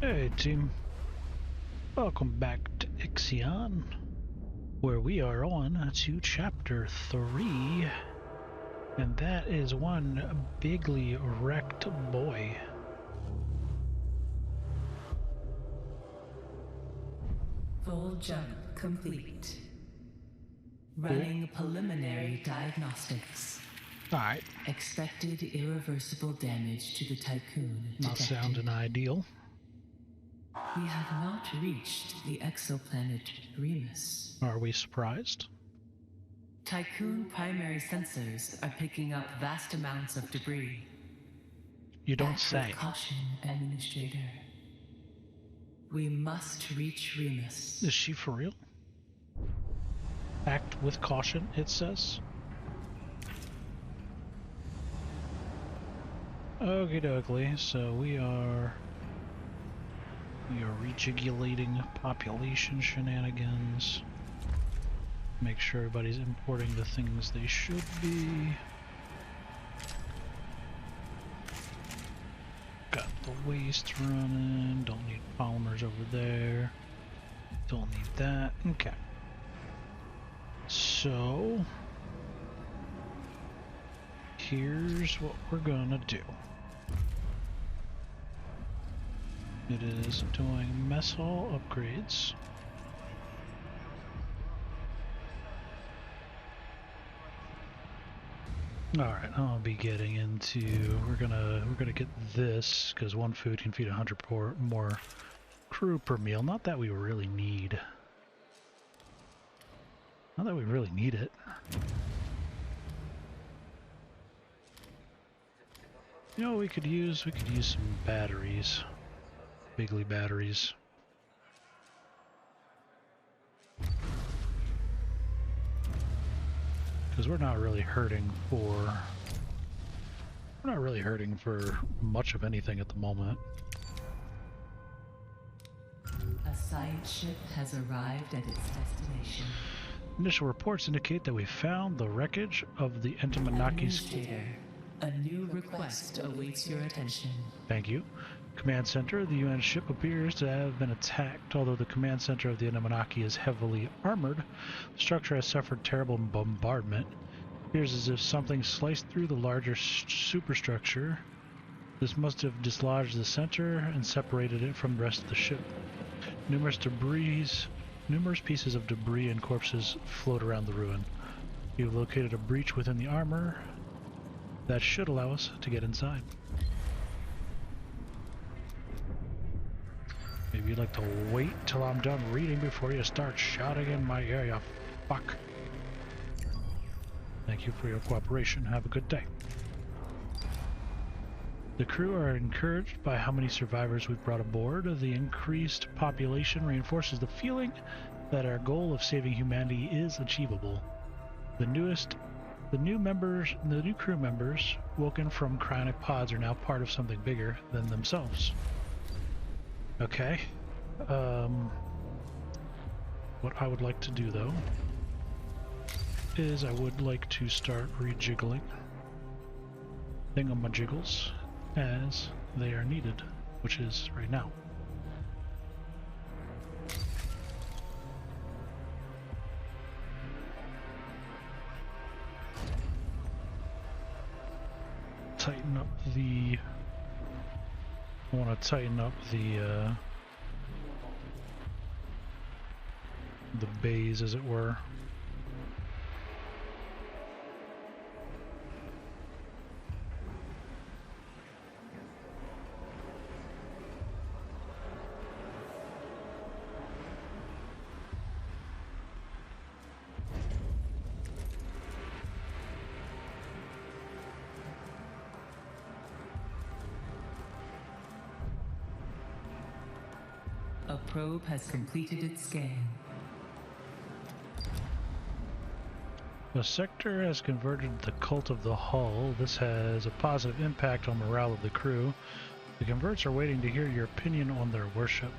Hey team, welcome back to Ixion, where we are on to chapter 3, and that is one bigly wrecked boy. Full jump complete. Running preliminary diagnostics. Alright, Expected irreversible damage to the Tiqqun not detected. sounding ideal. We have not reached the exoplanet Remus. Are we surprised? Tiqqun primary sensors are picking up vast amounts of debris. You don't Act say. with caution, Administrator. We must reach Remus. Is she for real? Act with caution, it says. Okie dokie, so we are regulating population shenanigans. Make sure everybody's importing the things they should be. Got the waste running, don't need polymers over there. Don't need that, okay. So, here's what we're gonna do. It is doing mess hall upgrades. Alright, I'll be getting into, we're gonna get this, because one food can feed 100 more crew per meal. Not that we really need. Not that we really need it. You know what we could use? We could use some batteries. Bigly batteries. Because we're not really hurting for much of anything at the moment. A science ship has arrived at its destination. Initial reports indicate that we found the wreckage of the Entomonaki school. Administrator, a new request awaits your attention. Thank you. Command center, the UN ship appears to have been attacked. Although the command center of the Entomonaki is heavily armored, the structure has suffered terrible bombardment. It appears as if something sliced through the larger superstructure. This must have dislodged the center and separated it from the rest of the ship. Numerous pieces of debris and corpses float around the ruin. We have located a breach within the armor that should allow us to get inside. Maybe you'd like to wait till I'm done reading before you start shouting in my ear, you fuck. Thank you for your cooperation. Have a good day. The crew are encouraged by how many survivors we've brought aboard. The increased population reinforces the feeling that our goal of saving humanity is achievable. The new crew members, woken from cryonic pods, are now part of something bigger than themselves. Okay. What I would like to do, though, is I would like to start rejiggling thingamajiggles as they are needed, which is right now. Tighten up the... I want to tighten up the bays, as it were. A probe has completed its scan. The sector has converted the cult of the hull. This has a positive impact on morale of the crew. The converts are waiting to hear your opinion on their worship.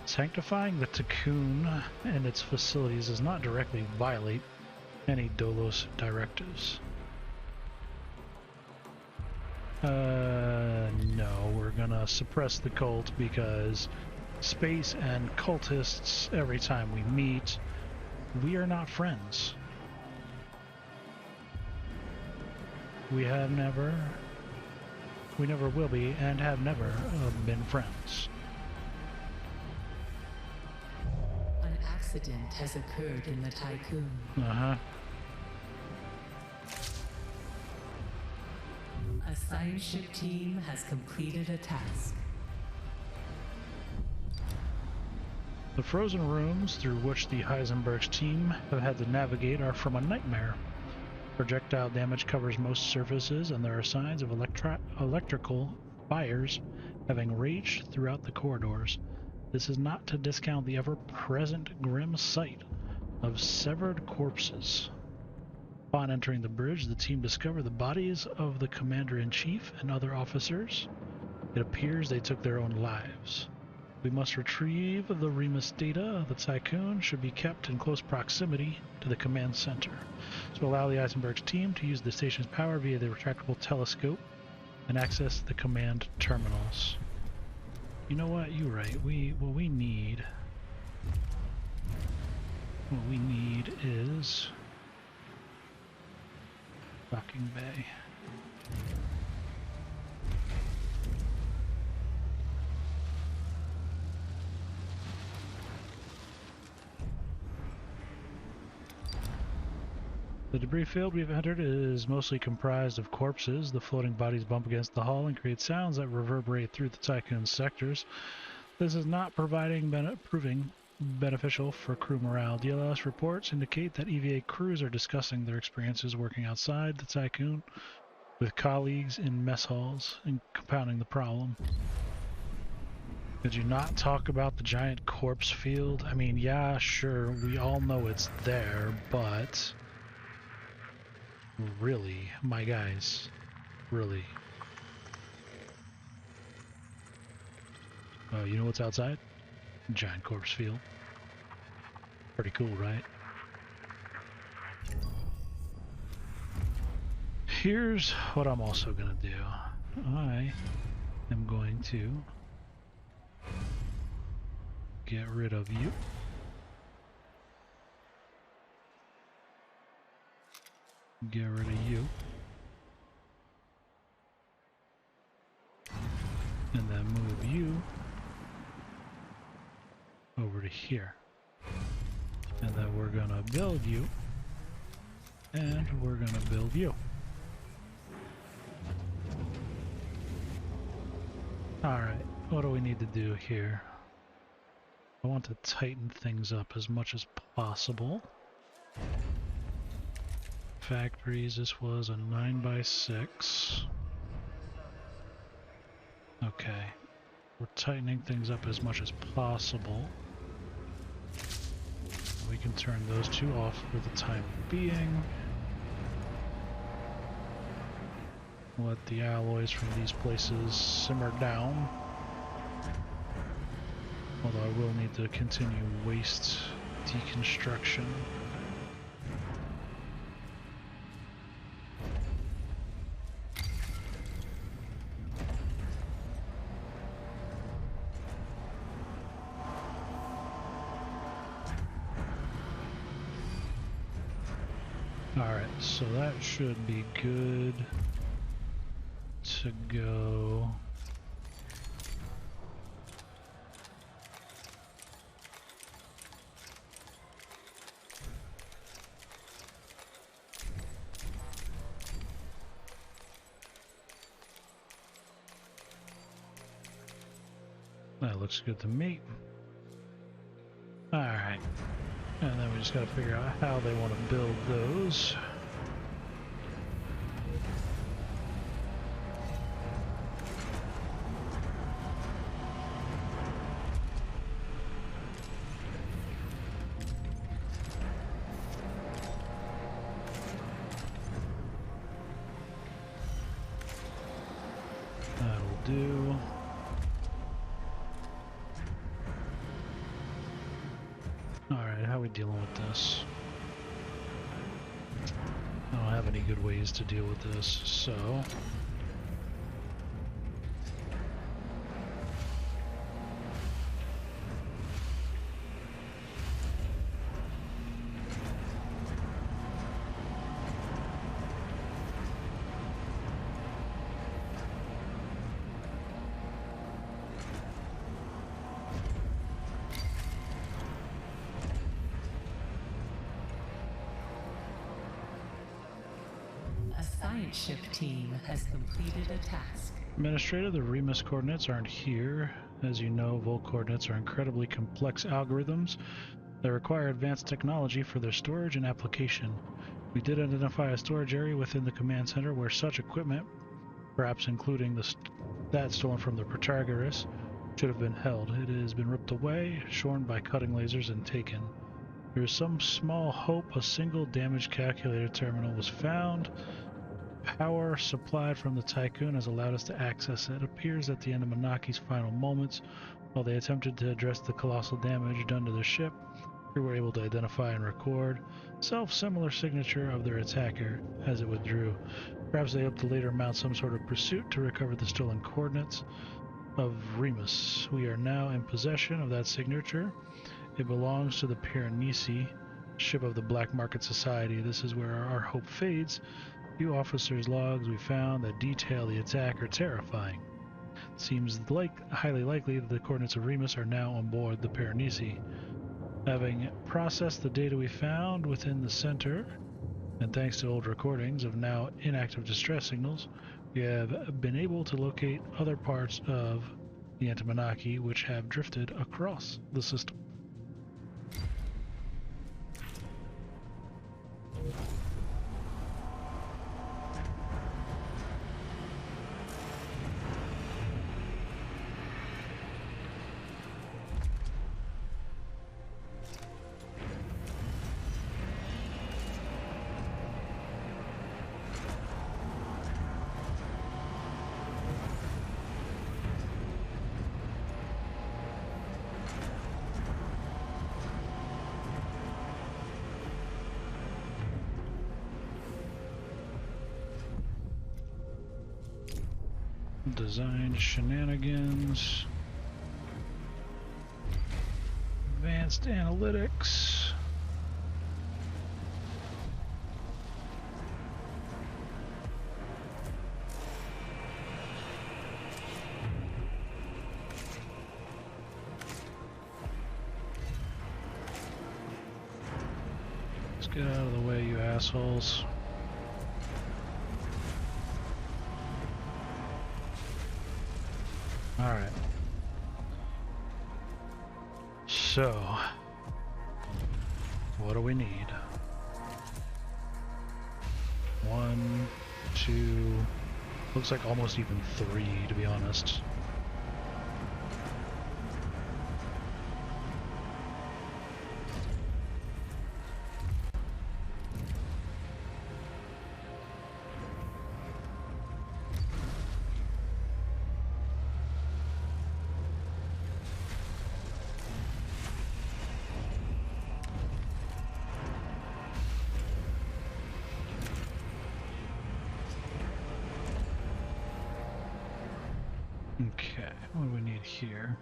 Sanctifying the Tiqqun and its facilities does not directly violate any DOLOS directives. No, we're gonna gonna suppress the cult because space and cultists, every time we meet, we are not friends. We never will be, and have never been friends. An accident has occurred in the Tiqqun. Uh-huh. A science ship team has completed a task. The frozen rooms through which the Heisenberg's team have had to navigate are from a nightmare. Projectile damage covers most surfaces, and there are signs of electrical fires having raged throughout the corridors. This is not to discount the ever-present grim sight of severed corpses. Upon entering the bridge, the team discovered the bodies of the commander-in-chief and other officers. It appears they took their own lives. We must retrieve the Remus data. The Tiqqun should be kept in close proximity to the command center, to allow the Eisenberg's team to use the station's power via the retractable telescope and access the command terminals. You know what? You're right. What we need is docking bay. The debris field we've entered is mostly comprised of corpses. The floating bodies bump against the hull and create sounds that reverberate through the Tiqqun's sectors. This is not proving beneficial for crew morale. DLS reports indicate that EVA crews are discussing their experiences working outside the Tiqqun with colleagues in mess halls and compounding the problem. Did you not talk about the giant corpse field? I mean, yeah, sure, we all know it's there, but really, my guys, really. You know what's outside? Giant corpse field. Pretty cool, right? Here's what I'm also gonna do. I am going to get rid of you. Get rid of you. And then move you over to here. And then we're gonna build you. And we're gonna build you. Alright, what do we need to do here? I want to tighten things up as much as possible. Factories, this was a 9x6. Okay, we're tightening things up as much as possible. We can turn those two off for the time being. Let the alloys from these places simmer down. Although I will need to continue waste deconstruction. Alright, so that should be good to go. That looks good to me. Alright. And then we just gotta figure out how they want to build those. That'll do. Alright, how are we dealing with this? I don't have any good ways to deal with this, so science ship team has completed a task. Administrator, the Remus coordinates aren't here. As you know, Vol coordinates are incredibly complex algorithms that require advanced technology for their storage and application. We did identify a storage area within the command center where such equipment, perhaps including that stolen from the Protagoras, should have been held. It has been ripped away, shorn by cutting lasers, and taken. There is some small hope a single damaged calculator terminal was found. Power supplied from the Tiqqun has allowed us to access it. It appears at the end of Monaki's final moments, while they attempted to address the colossal damage done to their ship, we were able to identify and record self-similar signature of their attacker as it withdrew. Perhaps they hope to later mount some sort of pursuit to recover the stolen coordinates of Remus. We are now in possession of that signature. It belongs to the Piranesi, ship of the Black Market Society. This is where our hope fades. Few officers' logs we found that detail the attack are terrifying. It seems highly likely that the coordinates of Remus are now on board the Piranesi. Having processed the data we found within the center, and thanks to old recordings of now inactive distress signals, we have been able to locate other parts of the Antimonaki which have drifted across the system. Designed shenanigans. Advanced analytics. Let's get out of the way, you assholes. Alright. So, what do we need? 1, 2, looks like almost even 3, to be honest. Okay, what do we need here?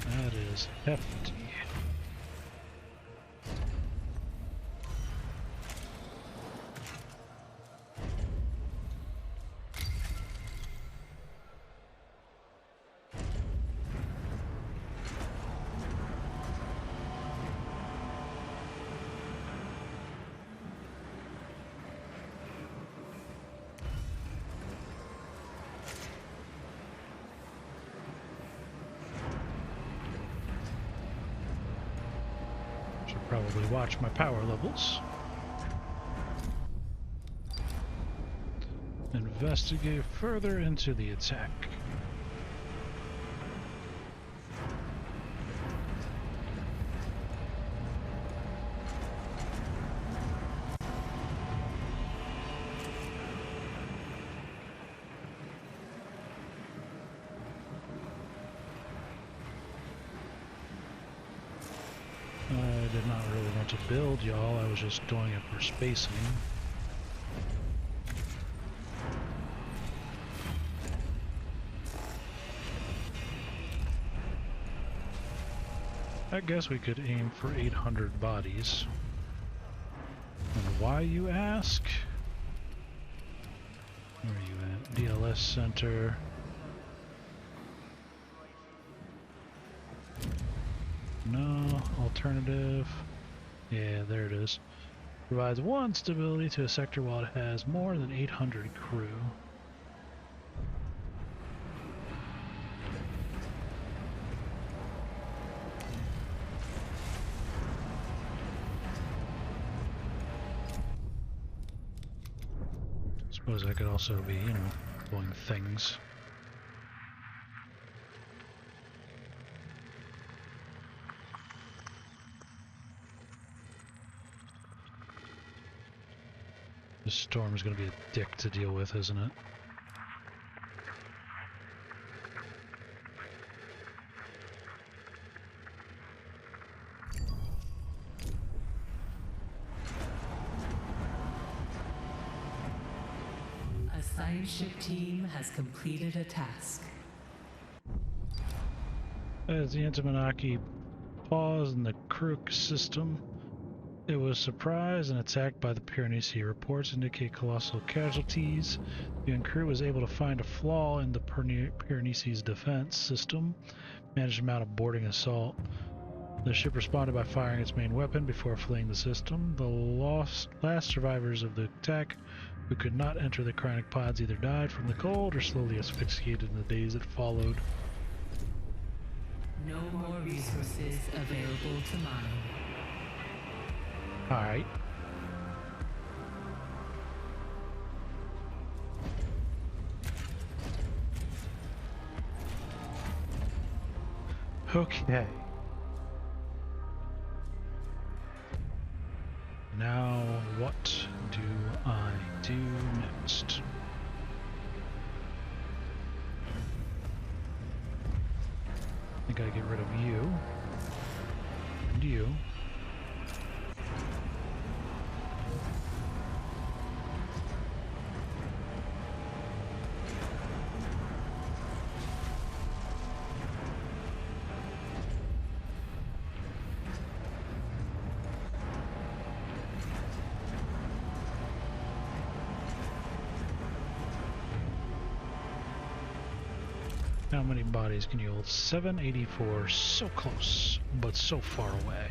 That is hefty. Probably watch my power levels. Investigate further into the attack. I did not really want to build y'all, I was just doing it for spacing. I guess we could aim for 800 bodies. And why, you ask? Where are you at? DLS Center. No. Alternative. Yeah, there it is. Provides 1 stability to a sector while it has more than 800 crew. Suppose I could also be, you know, blowing things. This storm is going to be a dick to deal with, isn't it? A science ship team has completed a task. As the Antimonaki paused in the Crook system, it was surprised and attacked by the Piranesi. Reports indicate colossal casualties. The UN crew was able to find a flaw in the Piranesi's defense system, managed to mount a boarding assault. The ship responded by firing its main weapon before fleeing the system. The last survivors of the attack who could not enter the cryonic pods either died from the cold or slowly asphyxiated in the days that followed. No more resources available to mine. Alright. Okay. Now, what do I do next? I think I get rid of you. And you. How many bodies can you hold? 784. So close, but so far away.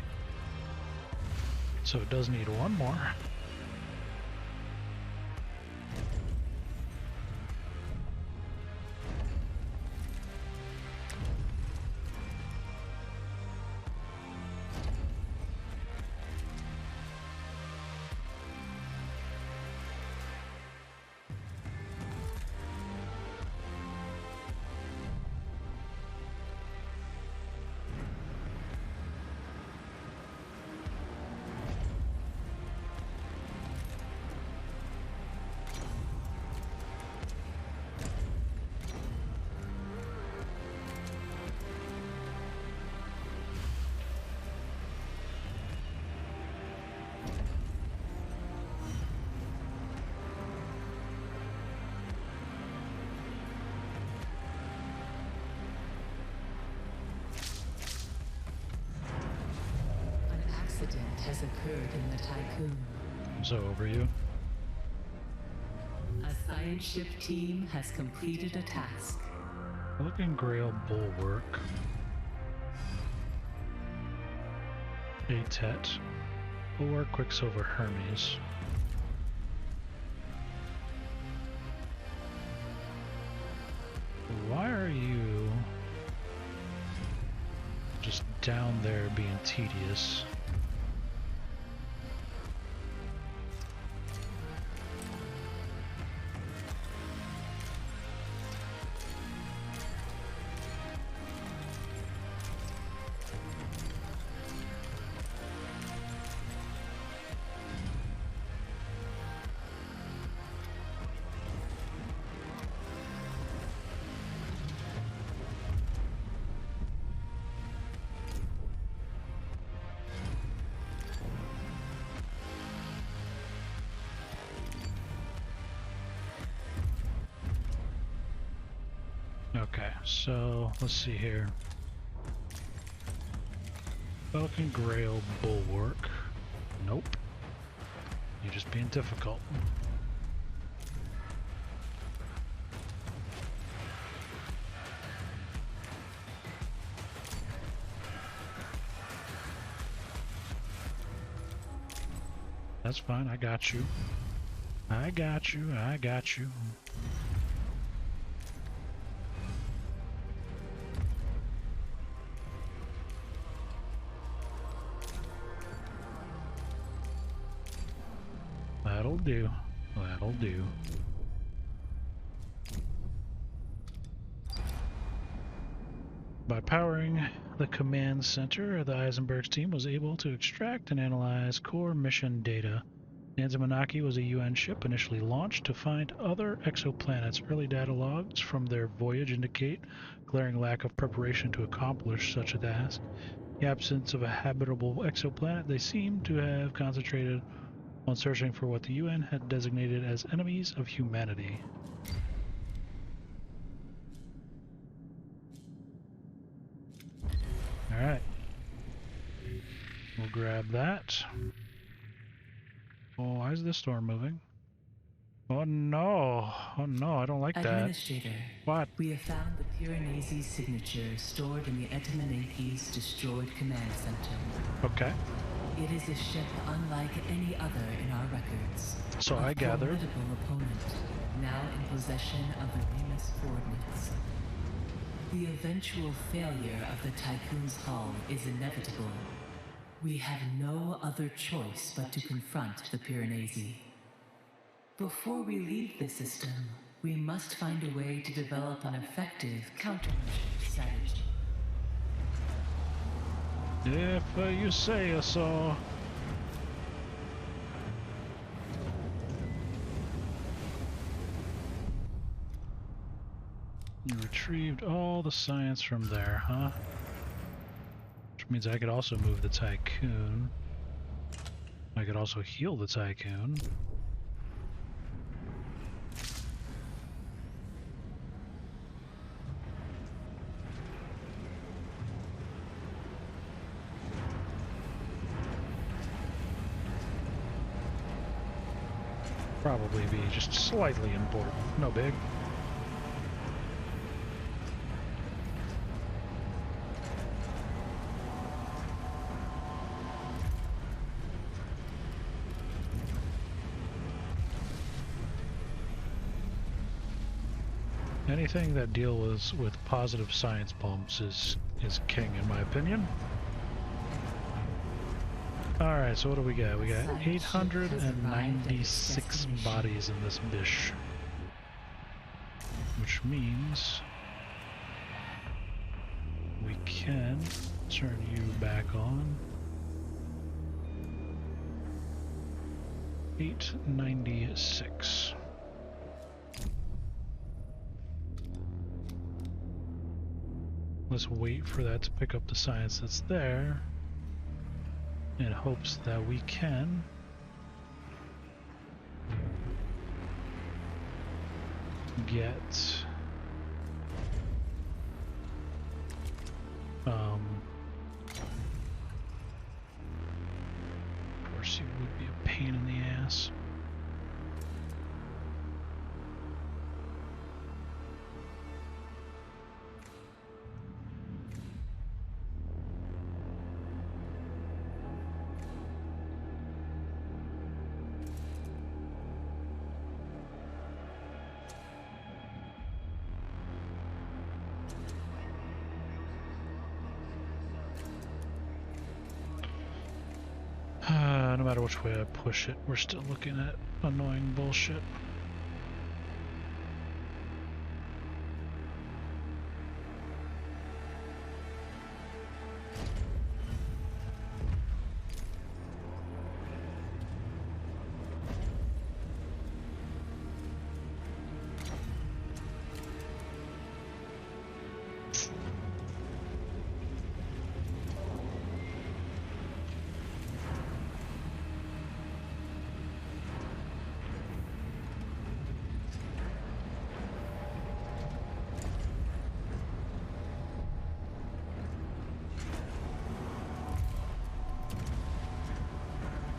So it does need one more. Has occurred in the Tiqqun. So over you. A science ship team has completed a task. Looking Grail Bulwark. Atet. Bulwark Quicksilver Hermes. Why are you just down there being tedious? Okay, so let's see here. Falcon Grail Bulwark. Nope. You're just being difficult. That's fine. I got you. I got you. I got you. That'll do. That'll do. By powering the command center, the Eisenberg's team was able to extract and analyze core mission data. The Anzimanaki was a UN ship initially launched to find other exoplanets. Early data logs from their voyage indicate glaring lack of preparation to accomplish such a task. In the absence of a habitable exoplanet, they seem to have concentrated on searching for what the UN had designated as enemies of humanity. Alright. We'll grab that. Oh, why is this door moving? Oh no! Oh no, I don't like that. Administrator, What? we have found the Piranesi signature stored in the Etimanaki's destroyed command center. Okay. It is a ship unlike any other in our records. So I gather. A formidable opponent, now in possession of the Remus coordinates. The eventual failure of the Tiqqun's hull is inevitable. We have no other choice but to confront the Piranesi. Before we leave the system, we must find a way to develop an effective countermeasure strategy. If you say so. You retrieved all the science from there, huh? Which means I could also move the Tiqqun. I could also heal the Tiqqun. Probably be just slightly important. No big. Anything that deals with positive science bumps is king in my opinion. Alright, so what do we got? We got 896 bodies in this bish. Which means we can turn you back on. 896. Let's wait for that to pick up the science that's there, in hopes that we can get of course it would be a pain in the ass. No matter which way I push it, we're still looking at annoying bullshit.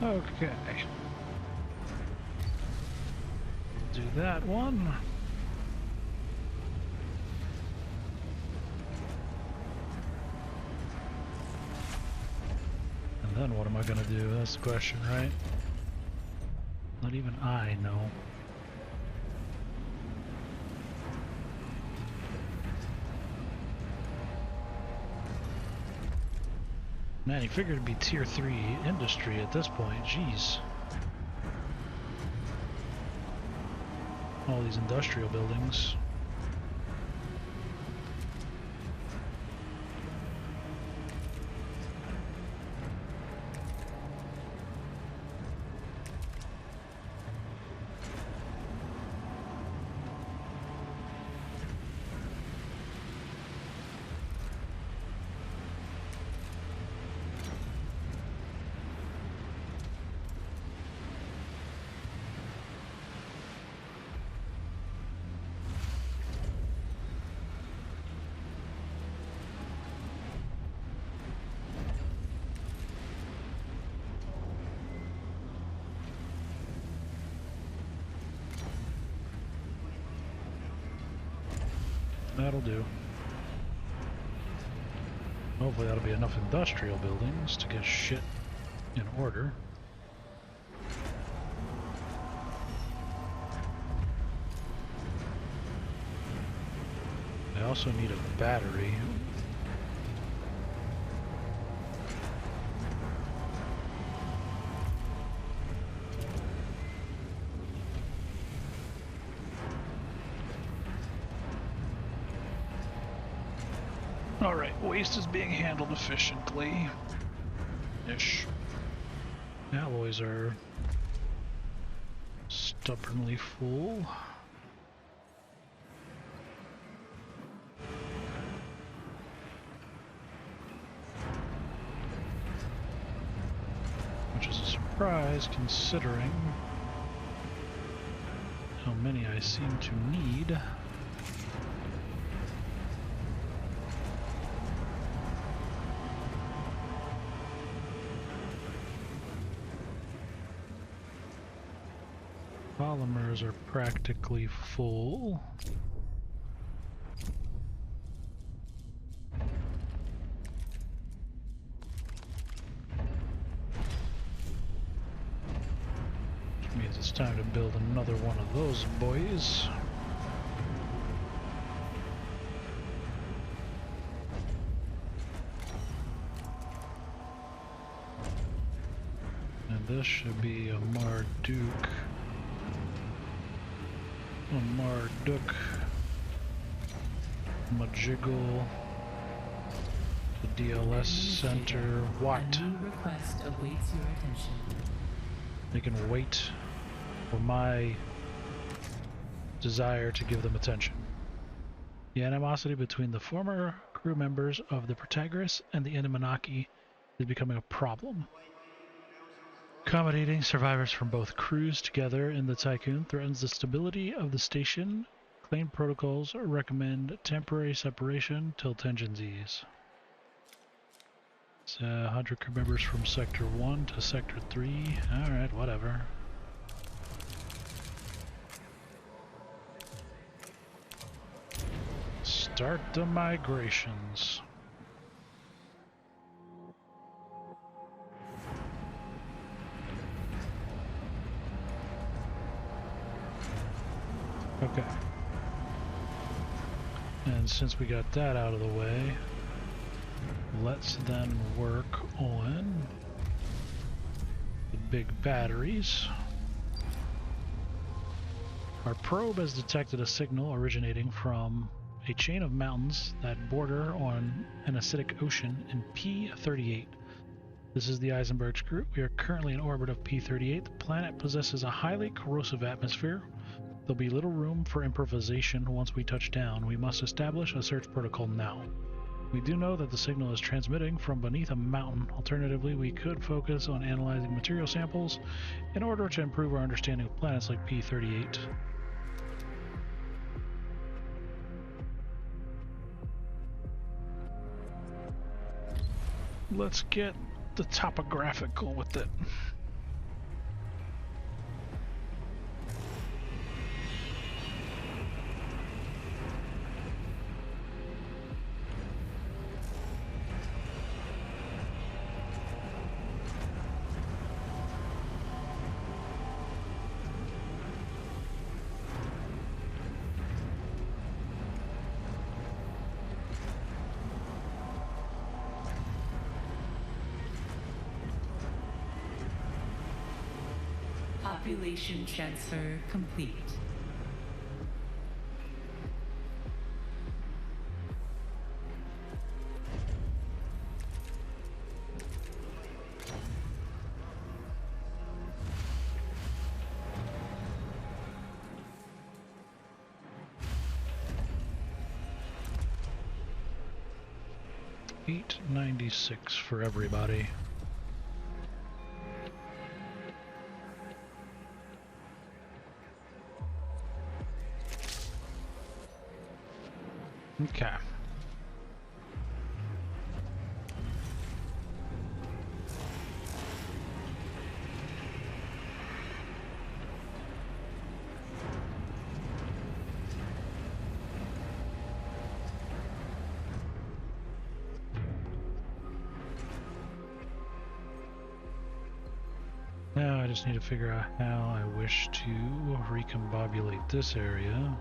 Okay. Do that one. And then what am I gonna do? That's the question, right? Not even I know. Man, he figured it'd be tier 3 industry at this point. Jeez. All these industrial buildings. That'll do. Hopefully that'll be enough industrial buildings to get shit in order. I also need a battery. Alright, waste is being handled efficiently. Ish. Alloys are stubbornly full. Which is a surprise considering how many I seem to need. Polymers are practically full. Which means it's time to build another one of those boys. And this should be a Marduk. A Marduk. Majiggle. The DLS Center. What? A new request awaits your attention. They can wait for my desire to give them attention. The animosity between the former crew members of the Protagoras and the Inamanaki is becoming a problem. Accommodating survivors from both crews together in the Tiqqun threatens the stability of the station. Claim protocols recommend temporary separation till tensions ease. It's 100 crew members from Sector 1 to Sector 3. Alright, whatever. Start the migrations. Okay. And since we got that out of the way, let's then work on the big batteries. Our probe has detected a signal originating from a chain of mountains that border on an acidic ocean in P38. This is the Eisenberg's group. We are currently in orbit of P38. The planet possesses a highly corrosive atmosphere. There'll be little room for improvisation once we touch down. We must establish a search protocol now. We do know that the signal is transmitting from beneath a mountain. Alternatively, we could focus on analyzing material samples in order to improve our understanding of planets like P38. Let's get the topographical with it. Population transfer complete. $8.96 for everybody. Okay. Now I just need to figure out how I wish to recombobulate this area.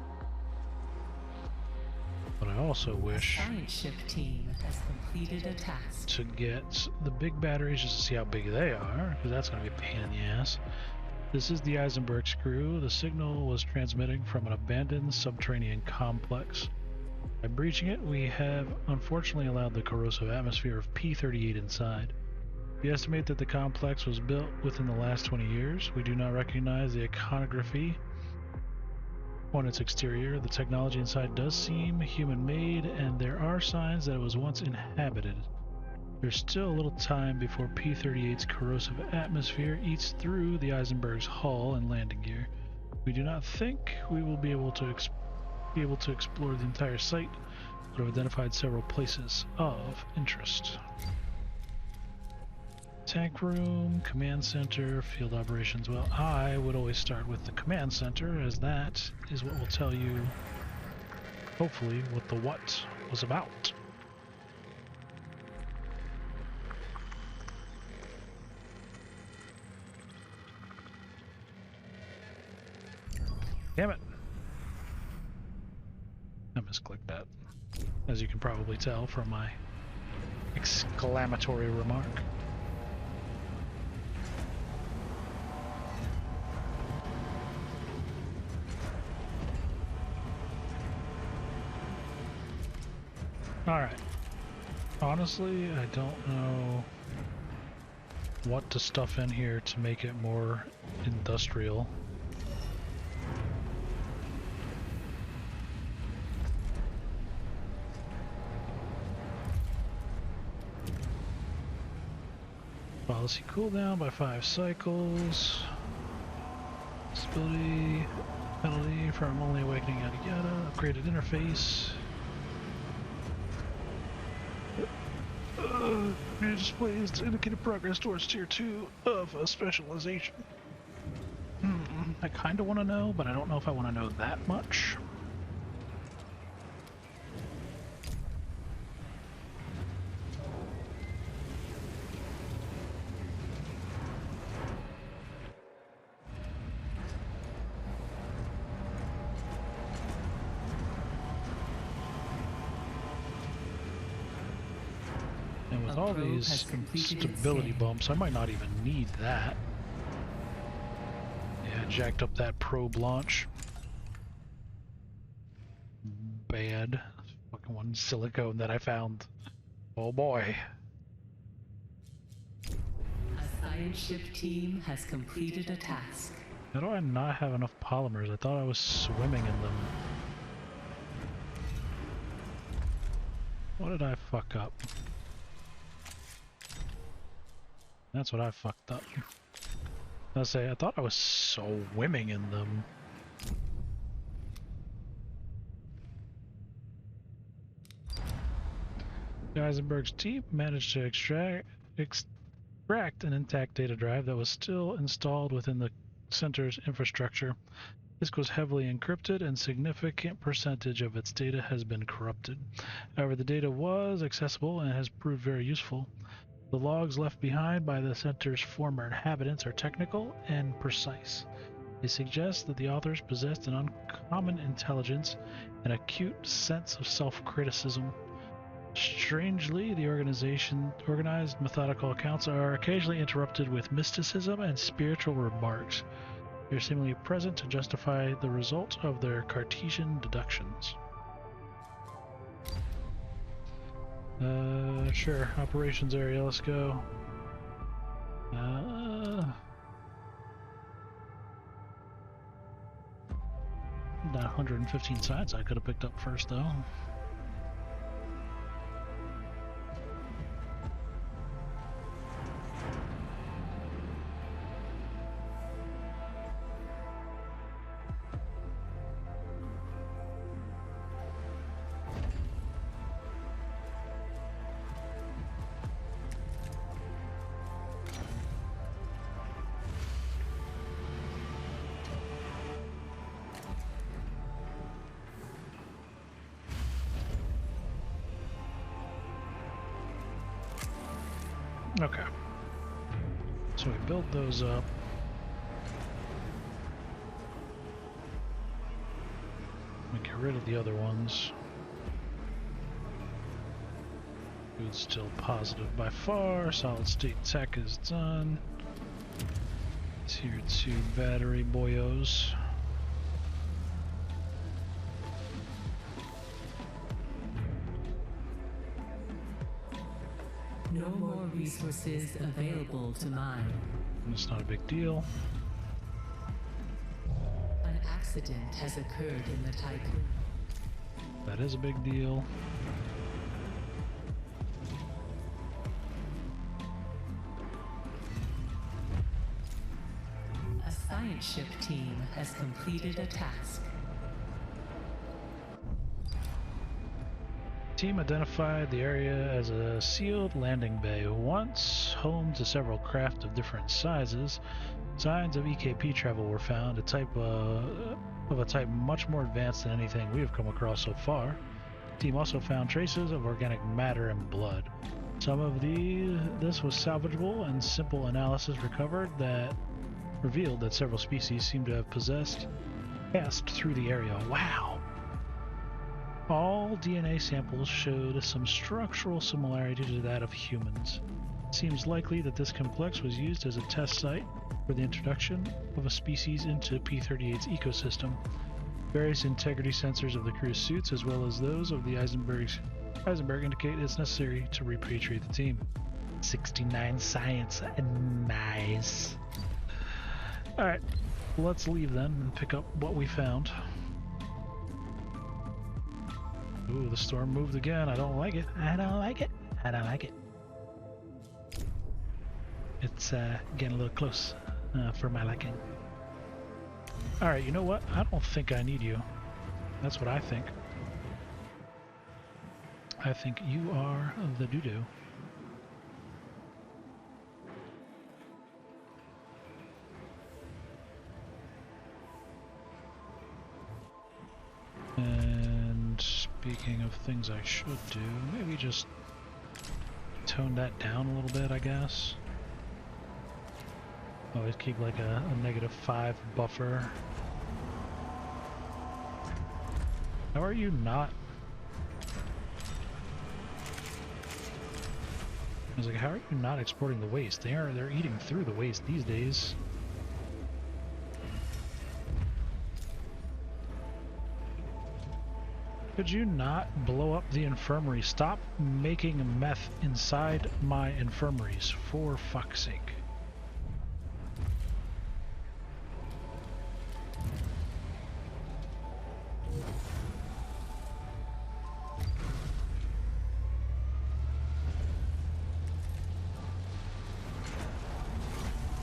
But I also wish Science ship team has completed a task to get the big batteries just to see how big they are, because that's going to be a pain in the ass. This is the Eisenberg screw. The signal was transmitting from an abandoned subterranean complex. By breaching it, we have unfortunately allowed the corrosive atmosphere of P-38 inside. We estimate that the complex was built within the last 20 years. We do not recognize the iconography on its exterior. The technology inside does seem human-made, and there are signs that it was once inhabited. There's still a little time before P-38's corrosive atmosphere eats through the Eisenberg's hull and landing gear. We do not think we will be able to explore the entire site, but have identified several places of interest. Tank room, command center, field operations. Well, I would always start with the command center, as that is what will tell you, hopefully, what the what was about. Damn it! I misclicked that, as you can probably tell from my exclamatory remark. Alright. Honestly, I don't know what to stuff in here to make it more industrial. Policy cooldown by 5 cycles. Stability penalty from only awakening, yada yada. Upgraded interface. It displays indicated progress towards tier 2 of a specialization. I kind of want to know, but I don't know if I want to know that much. With all these stability bumps, I might not even need that. Yeah, jacked up that probe launch. Bad. Fucking one silicone that I found. Oh boy. A science ship team has completed a task. How do I not have enough polymers? I thought I was swimming in them. What did I fuck up? That's what I fucked up. I say, I thought I was swimming in them. The Eisenberg's team managed to extract an intact data drive that was still installed within the center's infrastructure. This was heavily encrypted, and a significant percentage of its data has been corrupted. However, the data was accessible and has proved very useful. The logs left behind by the center's former inhabitants are technical and precise. They suggest that the authors possessed an uncommon intelligence and acute sense of self-criticism. Strangely, the organized methodical accounts are occasionally interrupted with mysticism and spiritual remarks. They're seemingly present to justify the result of their Cartesian deductions. Sure. Operations area, let's go. That 115 sides I could have picked up first, though. Okay. So we build those up. We get rid of the other ones. Food's still positive by far. Solid state tech is done. Tier 2 battery boyos. No more resources available to mine. It's not a big deal. An accident has occurred in the Tiqqun. That is a big deal. A science ship team has completed a task. Team identified the area as a sealed landing bay, once home to several craft of different sizes. Signs of EKP travel were found, a type much more advanced than anything we have come across so far. Team also found traces of organic matter and blood. Some of this was salvageable, and simple analysis recovered that revealed that several species seem to have passed through the area. Wow! All DNA samples showed some structural similarity to that of humans. It seems likely that this complex was used as a test site for the introduction of a species into P-38's ecosystem. Various integrity sensors of the crew's suits, as well as those of the Eisenberg, indicate it's necessary to repatriate the team. 69 science. Nice. Alright, let's leave then and pick up what we found. Ooh, the storm moved again. I don't like it. I don't like it. I don't like it. It's getting a little close for my liking. Alright, you know what? I don't think I need you. That's what I think. I think you are the doo-doo. And speaking of things I should do, maybe just tone that down a little bit, I guess. Always keep like a -5 buffer. How are you not? I was like, how are you not exporting the waste? They're eating through the waste these days. Could you not blow up the infirmary? Stop making meth inside my infirmaries, for fuck's sake.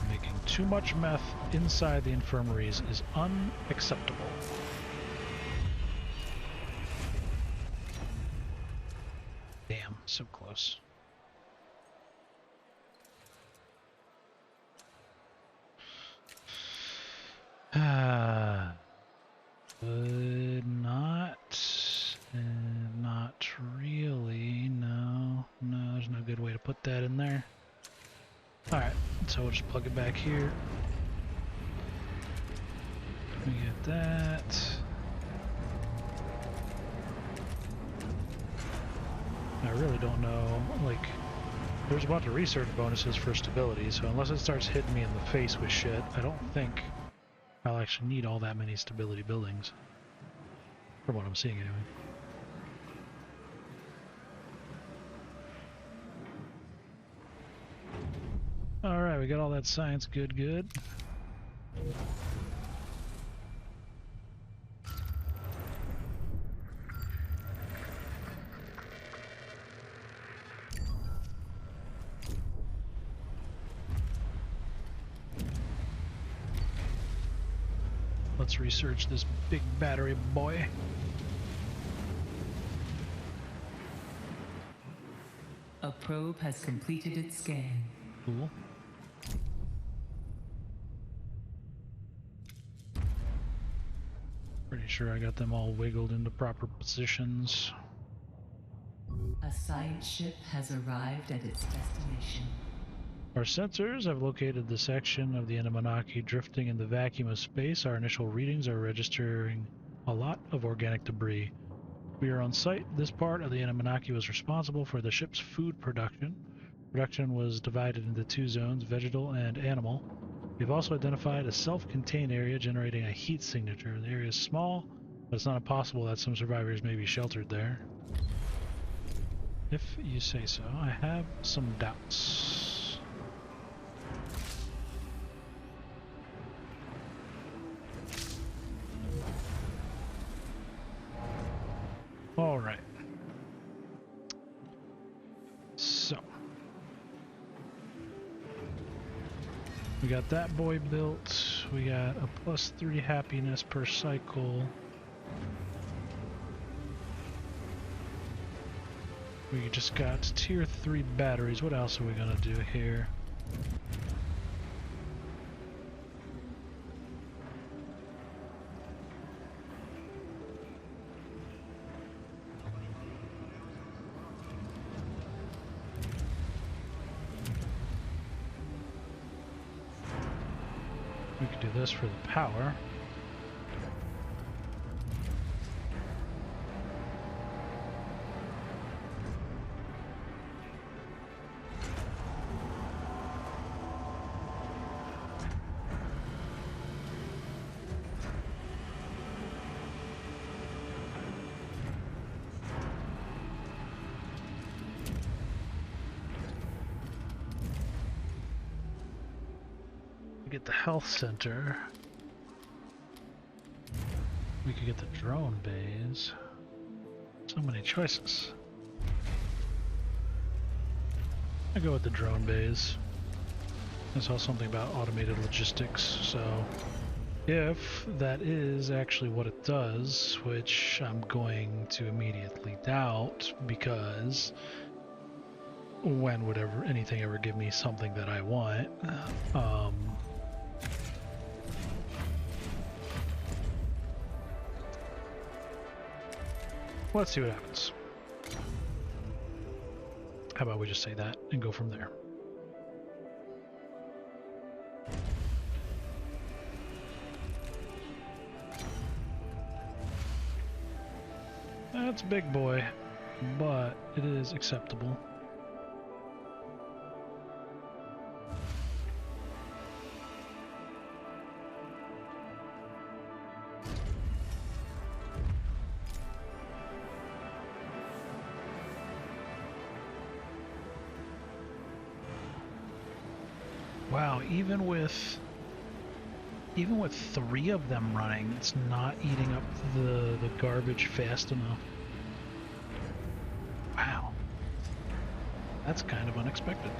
Making too much meth inside the infirmaries is unacceptable. Damn, so close. Not really. No, there's no good way to put that in there. Alright, so we'll just plug it back here. We get that. I really don't know, like, there's a bunch of research bonuses for stability, so unless it starts hitting me in the face with shit, I don't think I'll actually need all that many stability buildings. From what I'm seeing, anyway. Alright, we got all that science. Good, good. Let's research this big battery boy. A probe has completed its scan. Cool. Pretty sure I got them all wiggled into proper positions. A science ship has arrived at its destination. Our sensors have located the section of the Anunnaki drifting in the vacuum of space. Our initial readings are registering a lot of organic debris. We are on site. This part of the Anunnaki was responsible for the ship's food production. Production was divided into two zones, vegetal and animal. We've also identified a self-contained area generating a heat signature. The area is small, but it's not impossible that some survivors may be sheltered there. If you say so. I have some doubts. All right. So we got that boy built. We got a +3 happiness per cycle. We just got tier 3 batteries. What else are we gonna do here? We could do this for the power. Get the health center. We could get the drone bays. So many choices. I go with the drone bays. I saw something about automated logistics, so if that is actually what it does, which I'm going to immediately doubt, because when would anything ever give me something that I want? Let's see what happens. How about we just say that and go from there? That's a big boy, but it is acceptable. Wow, even with 3 of them running, it's not eating up the garbage fast enough. Wow. That's kind of unexpected.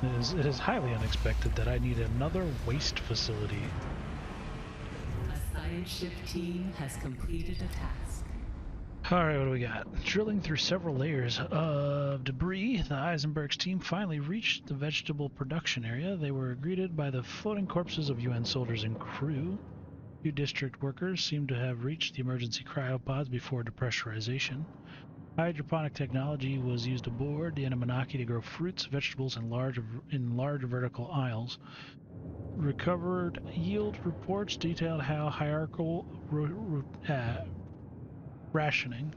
It is highly unexpected that I need another waste facility. A science ship team has completed a task. Alright, what do we got? Drilling through several layers of debris, the Eisenberg's team finally reached the vegetable production area. They were greeted by the floating corpses of UN soldiers and crew. Few district workers seem to have reached the emergency cryopods before depressurization. Hydroponic technology was used aboard the Anunnaki to grow fruits, vegetables, and large vertical aisles. Recovered yield reports detailed how hierarchical rationing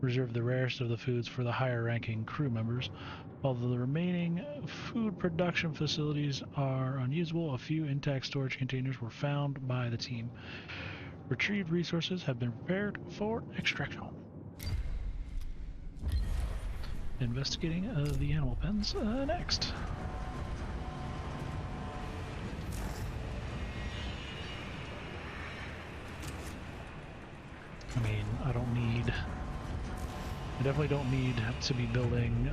reserve the rarest of the foods for the higher-ranking crew members. Although the remaining food production facilities are unusable, a few intact storage containers were found by the team. Retrieved resources have been prepared for extraction. Investigating the animal pens next. I mean, I definitely don't need to be building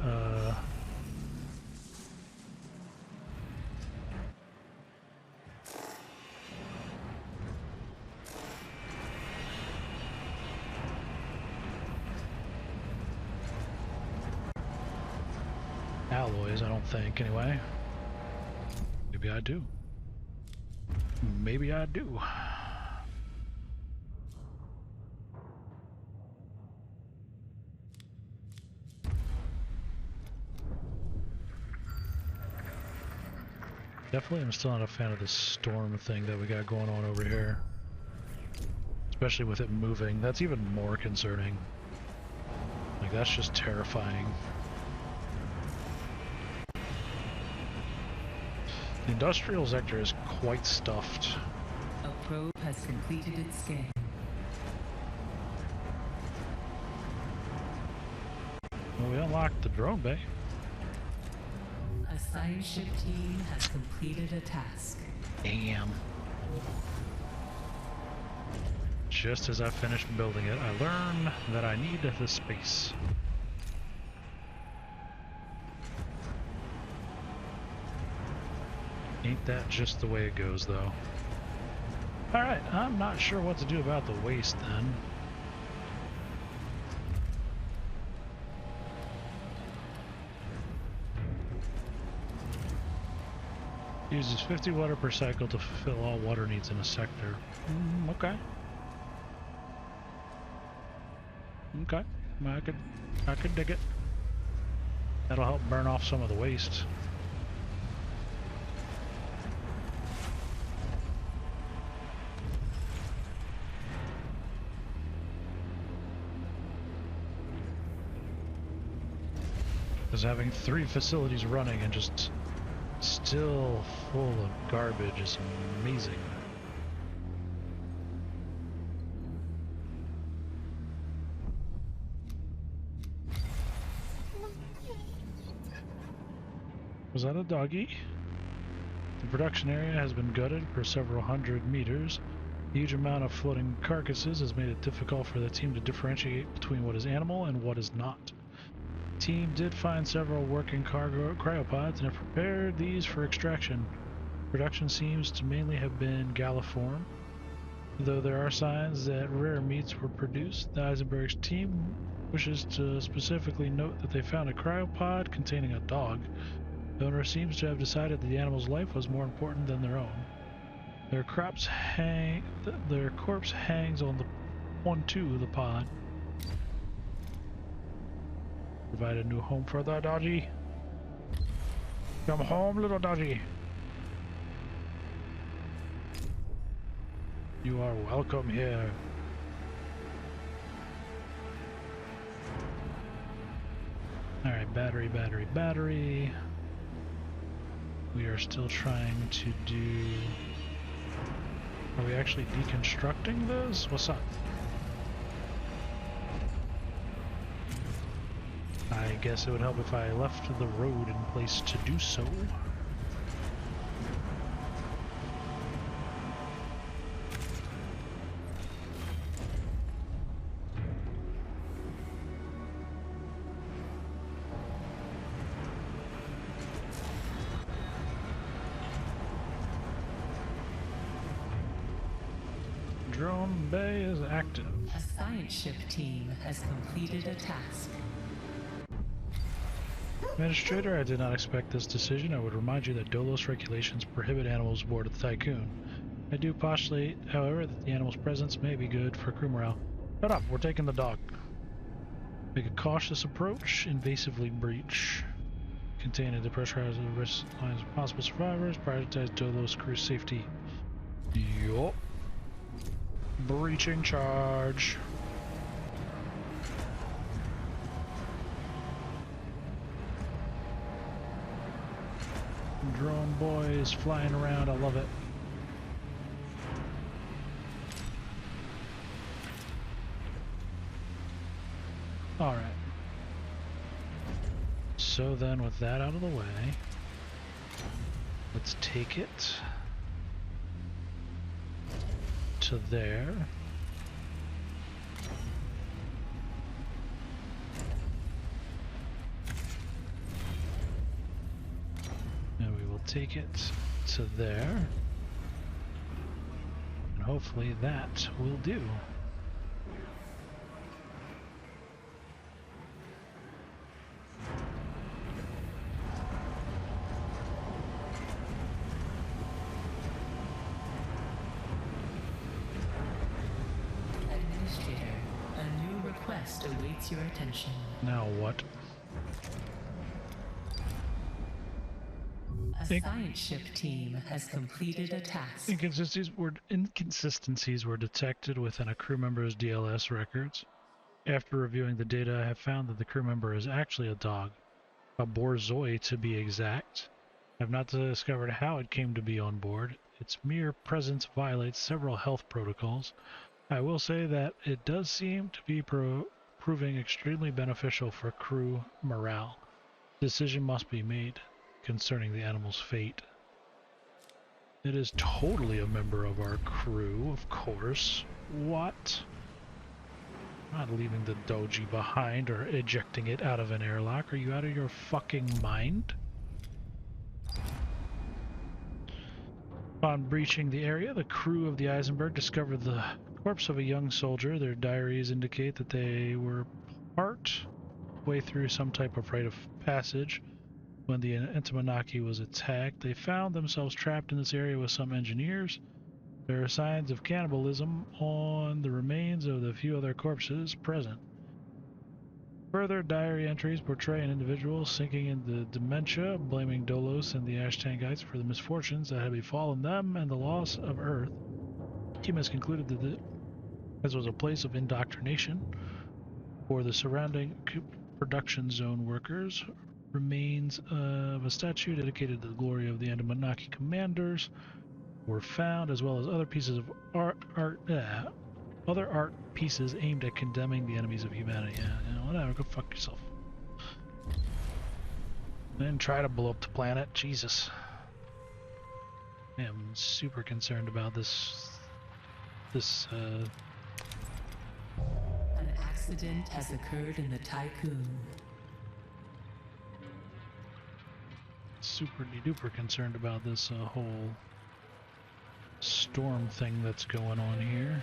alloys, I don't think, anyway. Maybe I do. Maybe I do. Definitely I'm still not a fan of this storm thing that we got going on over here. Especially with it moving. That's even more concerning. Like, that's just terrifying. The industrial sector is quite stuffed. A probe has completed its scan. Well, we unlocked the drone bay. A science ship team has completed a task. Damn. Just as I finished building it, I learned that I need the space. Ain't that just the way it goes, though? Alright, I'm not sure what to do about the waste, then. Uses 50 water per cycle to fulfill all water needs in a sector. Okay. Okay. I could dig it. That'll help burn off some of the waste. Because having 3 facilities running and just still full of garbage is amazing. Was that a doggy? The production area has been gutted for several hundred meters. A huge amount of floating carcasses has made it difficult for the team to differentiate between what is animal and what is not. The team did find several working cargo cryopods and have prepared these for extraction. Production seems to mainly have been galliform, though there are signs that rare meats were produced. The Eisenberg's team wishes to specifically note that they found a cryopod containing a dog. The owner seems to have decided that the animal's life was more important than their own. Their corpse hangs onto the pod. Provide a new home for the doggy. Come home, little doggy. You are welcome here. Alright, battery, battery, battery. We are still trying to do... Are we actually deconstructing this? What's up? I guess it would help if I left the road in place to do so. Drone bay is active. A science ship team has completed a task. Administrator, I did not expect this decision. I would remind you that DOLOS regulations prohibit animals aboard the Tiqqun. I do postulate, however, that the animal's presence may be good for crew morale. Shut up, we're taking the dog. Make a cautious approach, invasively breach. Contain and depressurize the risk lines of possible survivors, prioritize DOLOS crew safety. Yup. Breaching charge. drone boys flying around. I love it. Alright. So then with that out of the way, let's take it to there. And we will take it to there. And hopefully that will do. Awaits your attention. Now what? A science ship team has completed a task. Inconsistencies were detected within a crew member's DLS records. After reviewing the data, I have found that the crew member is actually a dog, a borzoi to be exact. I have not discovered how it came to be on board. Its mere presence violates several health protocols. I will say that it does seem to be proving extremely beneficial for crew morale. Decision must be made concerning the animal's fate. It is totally a member of our crew, of course. What? I'm not leaving the doji behind or ejecting it out of an airlock. Are you out of your fucking mind? Upon breaching the area, the crew of the Eisenberg discovered the corpse of a young soldier. Their diaries indicate that they were part way through some type of rite of passage when the Entimanaki was attacked. They found themselves trapped in this area with some engineers. There are signs of cannibalism on the remains of the few other corpses present. Further diary entries portray an individual sinking into dementia, blaming Dolos and the Ashtangites for the misfortunes that had befallen them and the loss of Earth. The team has concluded that this was a place of indoctrination for the surrounding production zone workers. Remains of a statue dedicated to the glory of the Entimanaki commanders were found, as well as other pieces of other art pieces aimed at condemning the enemies of humanity. Yeah, whatever, go fuck yourself. And try to blow up the planet. Jesus. I am super concerned about this. An accident has occurred in the Tiqqun. Super duper concerned about this whole storm thing that's going on here.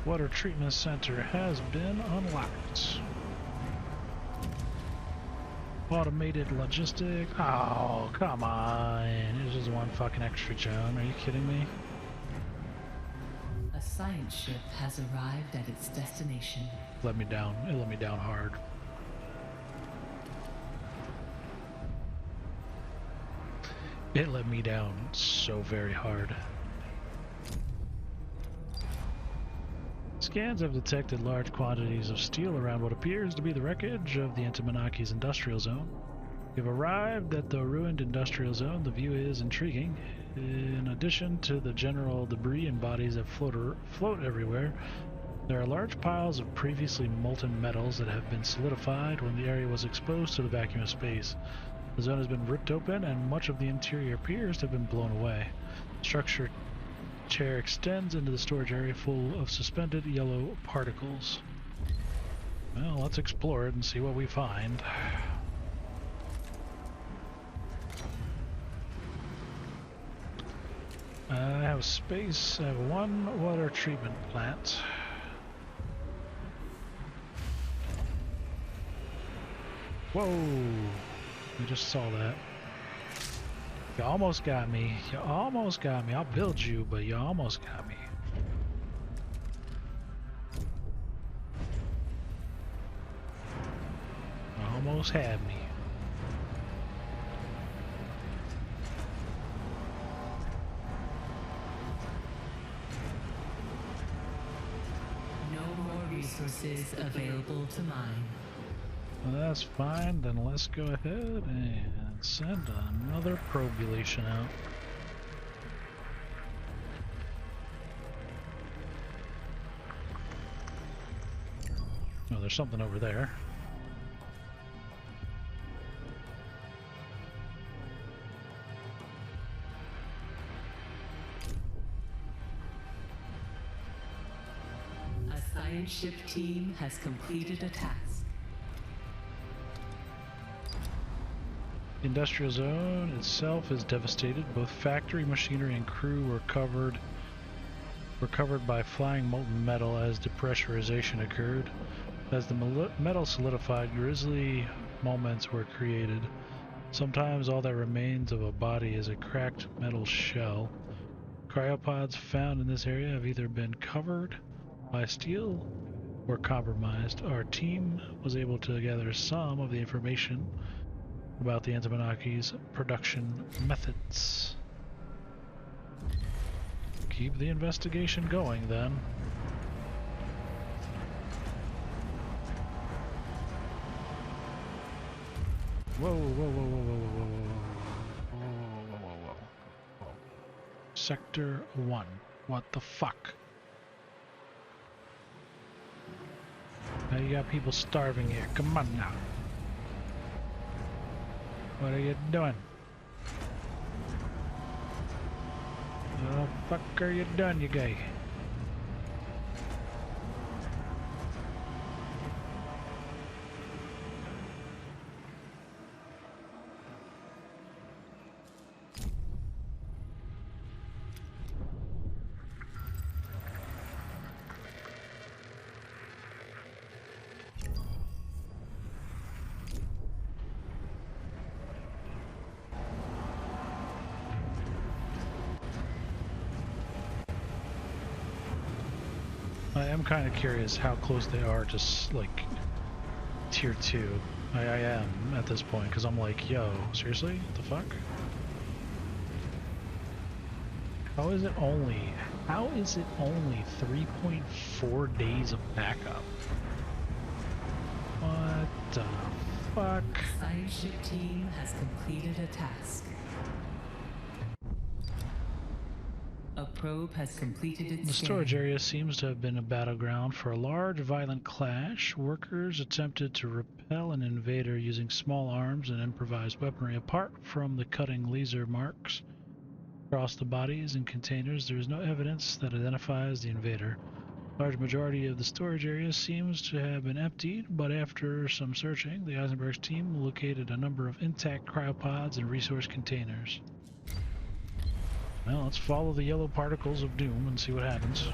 Water treatment center has been unlocked. Automated logistic. Oh, come on. It's just one fucking extra zone. Are you kidding me? A science ship has arrived at its destination. Let me down. It let me down hard. It let me down so very hard. Scans have detected large quantities of steel around what appears to be the wreckage of the Entomanaki's industrial zone. We've arrived at the ruined industrial zone. The view is intriguing. In addition to the general debris and bodies that float everywhere, there are large piles of previously molten metals that have been solidified when the area was exposed to the vacuum of space. The zone has been ripped open and much of the interior appears to have been blown away. The structure chair extends into the storage area full of suspended yellow particles. Well, let's explore it and see what we find. I have space. I have one water treatment plant. Whoa! I just saw that. You almost got me. You almost got me. I'll build you, but you almost got me. Almost had me. resources available to mine. Well, that's fine, then let's go ahead and send another probulation out. Oh, there's something over there. A science ship team has completed a task. The industrial zone itself is devastated. Both factory machinery and crew were covered by flying molten metal as depressurization occurred. As the metal solidified, grisly moments were created. Sometimes all that remains of a body is a cracked metal shell. Cryopods found in this area have either been covered by steel or compromised. Our team was able to gather some of the information about the Antimonarchy's production methods. Keep the investigation going then. Whoa, whoa, whoa, whoa, whoa, whoa, whoa, whoa, whoa, whoa. Sector 1. What the fuck? Now you got people starving here. Come on now. What are you doing? What the fuck are you doing, you guy? I am kind of curious how close they are to like tier 2. I am at this point because I'm like, yo, seriously? What the fuck? How is it only 3.4 days of backup? What the fuck? Science ship team has completed a task. A probe has completed its The storage area seems to have been a battleground for a large, violent clash. Workers attempted to repel an invader using small arms and improvised weaponry. Apart from the cutting laser marks across the bodies and containers, there is no evidence that identifies the invader. A large majority of the storage area seems to have been emptied, but after some searching, the Eisenberg's team located a number of intact cryopods and resource containers. Well, let's follow the yellow particles of doom and see what happens.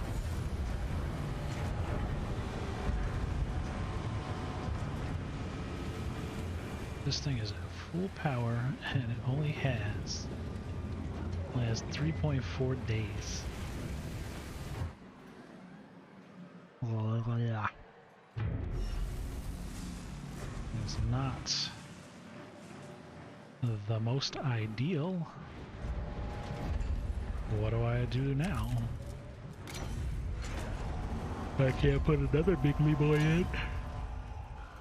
This thing is at full power and it only has 3.4 days. Yeah. It's not the most ideal. What do I do now? I can't put another bigly boy in.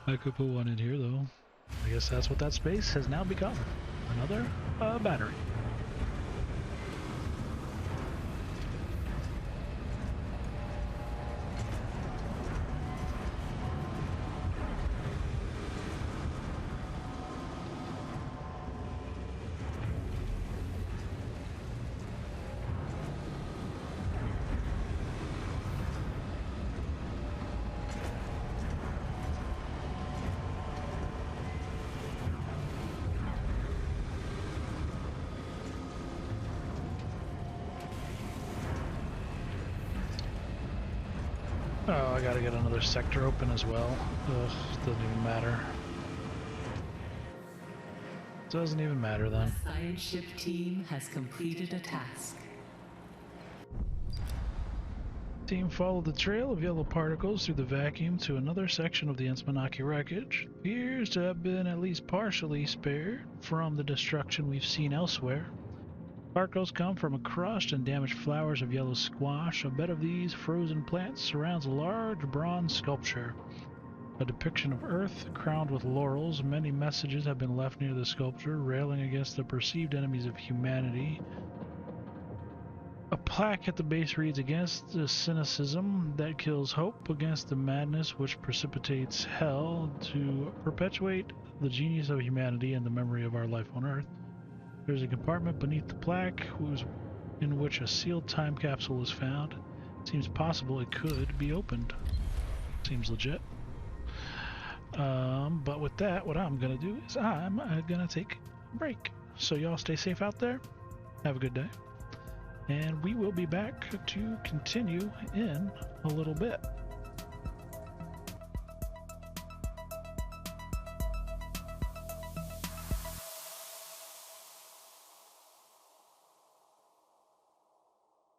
I could put one in here though. I guess that's what that space has now become. Another battery. Oh, I gotta get another sector open as well. Ugh, doesn't even matter. Doesn't even matter then. A science ship team has completed a task. Team followed the trail of yellow particles through the vacuum to another section of the Ensmanaki wreckage. Appears to have been at least partially spared from the destruction we've seen elsewhere. Sparkles come from a crushed and damaged flowers of yellow squash. A bed of these frozen plants surrounds a large bronze sculpture. A depiction of Earth, crowned with laurels. Many messages have been left near the sculpture, railing against the perceived enemies of humanity. A plaque at the base reads, "Against the cynicism that kills hope, against the madness which precipitates hell, to perpetuate the genius of humanity and the memory of our life on Earth." There's a compartment beneath the plaque in which a sealed time capsule is found. Seems possible it could be opened. Seems legit. But with that, what I'm gonna do is I'm gonna take a break. So y'all stay safe out there. Have a good day. And we will be back to continue in a little bit.